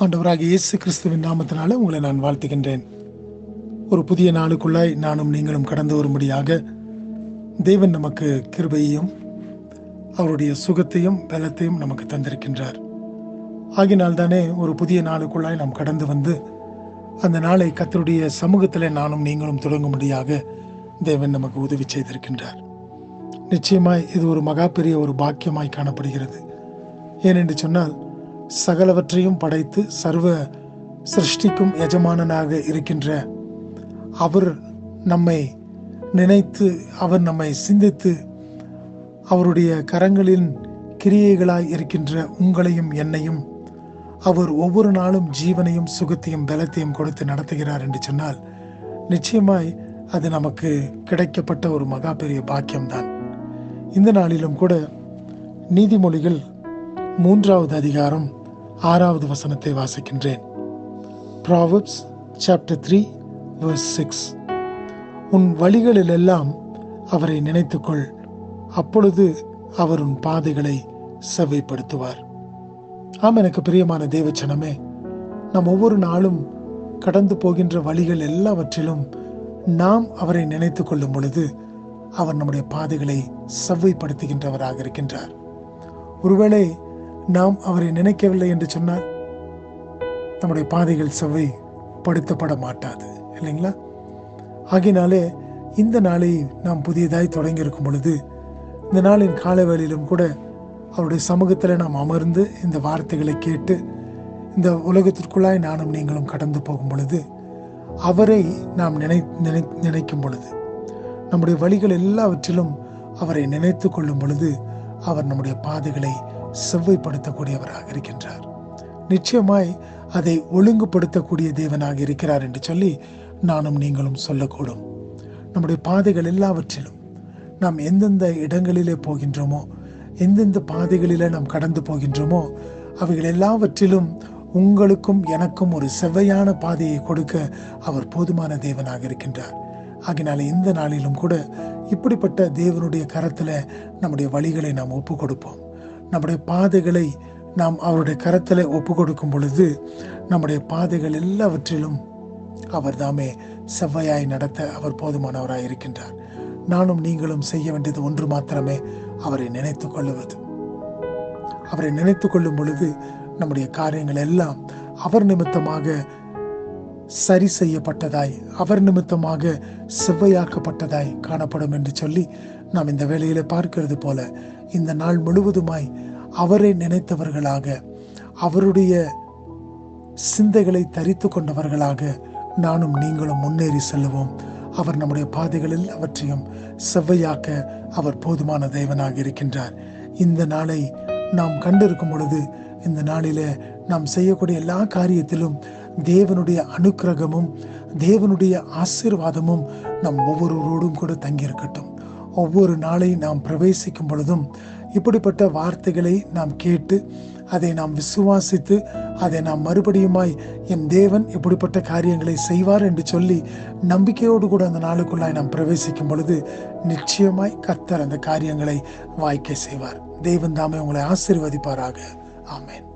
ஆண்டவராகிய இயேசு கிறிஸ்துவின் நாமத்தினால உங்களை நான் வாழ்த்துகின்றேன். ஒரு புதிய நாளுக்குள்ளாய் நானும் நீங்களும் கடந்து வரும்படியாக தேவன் நமக்கு கிருபையையும் அவருடைய சுகத்தையும் பலத்தையும் நமக்கு தந்திருக்கின்றார். ஆகினால் தானே ஒரு புதிய நாளுக்குள்ளாய் நாம் கடந்து வந்து அந்த நாளை கர்த்தருடைய சமூகத்தில் நானும் நீங்களும் தொடங்கும்படியாக தேவன் நமக்கு உதவி செய்திருக்கின்றார். நிச்சயமாய் இது ஒரு மகா பெரிய ஒரு பாக்கியமாய் காணப்படுகிறது. ஏனென்று சொன்னால், சகலவற்றையும் படைத்து சர்வ சிருஷ்டிக்கும் எஜமானனாக இருக்கின்ற அவர் நம்மை நினைத்து, அவர் நம்மை சிந்தித்து, அவருடைய கரங்களின் கிரியைகளாய் இருக்கின்ற உங்களையும் என்னையும் அவர் ஒவ்வொரு நாளும் ஜீவனையும் சுகத்தையும் பலத்தையும் கொடுத்து நடத்துகிறார் என்று சொன்னால், நிச்சயமாய் அது நமக்கு கிடைக்கப்பட்ட ஒரு மகா பெரிய பாக்கியம்தான். இந்த நாளிலும் கூட நீதிமொழிகள் 3வது அதிகாரம் 6வது வசனத்தை வாசிக்கின்றேன். Proverbs chapter 3 verse 6. உன் வழிகளிலெல்லாம் அவரை நினைத்துக்கொள், அப்பொழுது அவர் உன் பாதைகளை செவ்வைப்படுத்துவார். எனக்கு பிரியமான தேவச்சனமே, நாம் ஒவ்வொரு நாளும் கடந்து போகின்ற வழிகள் எல்லாவற்றிலும் நாம் அவரை நினைத்து கொள்ளும் பொழுது அவர் நம்முடைய பாதைகளை செவ்வைப்படுத்துகின்றவராக இருக்கின்றார். ஒருவேளை நாம் அவரை நினைக்கவில்லை என்று சொன்னால் நம்முடைய பாதைகள் செவ்வைப்படுத்தப்பட மாட்டாது, இல்லைங்களா? ஆகினாலே இந்த நாளை நாம் புதியதாய் தொடங்கி இருக்கும் பொழுது, இந்த நாளின் கால வேளையிலும் கூட அவருடைய சமூகத்தில் நாம் அமர்ந்து இந்த வார்த்தைகளை கேட்டு இந்த உலகத்திற்குள்ளாய் நானும் நீங்களும் கடந்து போகும் பொழுது, அவரை நாம் நினைக்கும் பொழுது, நம்முடைய வழிகள் எல்லாவற்றிலும் அவரை நினைத்து கொள்ளும் பொழுது அவர் நம்முடைய பாதைகளை செவ்வைப்படுத்தக்கூடியவராக இருக்கின்றார். நிச்சயமாய் அதை ஒழுங்குபடுத்தக்கூடிய தேவனாக இருக்கிறார் என்று சொல்லி நானும் நீங்களும் சொல்லக்கூடும். நம்முடைய பாதைகள் எல்லாவற்றிலும் நாம் எந்தெந்த இடங்களிலே போகின்றோமோ, எந்தெந்த பாதைகளிலே நாம் கடந்து போகின்றோமோ, அவைகள் எல்லாவற்றிலும் உங்களுக்கும் எனக்கும் ஒரு செவ்வையான பாதையை கொடுக்க அவர் போதுமான தேவனாக இருக்கின்றார். ஆகினால இந்த நாளிலும் கூட இப்படிப்பட்ட தேவனுடைய கரத்தில் நம்முடைய வழிகளை நாம் ஒப்பு கொடுப்போம். நம்முடைய பாதைகளை நாம் அவருடைய கரத்தில் ஒப்பு கொடுக்கும் பொழுது நம்முடைய பாதைகள் எல்லாவற்றிலும் அவர் தாமே செவ்வையாய் நடத்த அவர் போதுமானவராய் இருக்கின்றார். நானும் நீங்களும் செய்ய வேண்டியது ஒன்று மாத்திரமே, அவரை நினைத்து கொள்ளுவது. அவரை நினைத்து கொள்ளும் பொழுது நம்முடைய காரியங்கள் எல்லாம் அவர் நிமித்தமாக சரி செய்யப்பட்டதாய், அவர் நிமித்தமாக செவ்வையாக்கப்பட்டதாய் காணப்படும் என்று சொல்லி நாம் இந்த வேளையில பார்க்கிறது போல இந்த நாள் முழுவதுமாய் அவரை நினைத்தவர்களாக, அவருடைய சிந்தைகளை தரித்து கொண்டவர்களாக நானும் நீங்களும் முன்னேறி செல்லுவோம். அவர் நம்முடைய பாதைகள் எல்லாவற்றையும் செவ்வையாக்க அவர் போதுமான தேவனாக இருக்கின்றார். இந்த நாளை நாம் கண்டிருக்கும் பொழுது, இந்த நாளில நாம் செய்யக்கூடிய எல்லா காரியத்திலும் தேவனுடைய அனுக்கிரகமும் தேவனுடைய ஆசீர்வாதமும் நம் ஒவ்வொருவரோடும் கூட தங்கியிருக்கட்டும். ஒவ்வொரு நாளை நாம் பிரவேசிக்கும் பொழுதும் இப்படிப்பட்ட வார்த்தைகளை நாம் கேட்டு அதை நாம் விசுவாசித்து அதை நாம் மறுபடியுமாய் என் தேவன் இப்படிப்பட்ட காரியங்களை செய்வார் என்று சொல்லி நம்பிக்கையோடு கூட அந்த நாளுக்குள்ளாய் நாம் பிரவேசிக்கும் பொழுது நிச்சயமாய் கர்த்தர் அந்த காரியங்களை வாய்க்க செய்வார். தேவன் தாமே உங்களை ஆசீர்வதிப்பாராக. ஆமென்.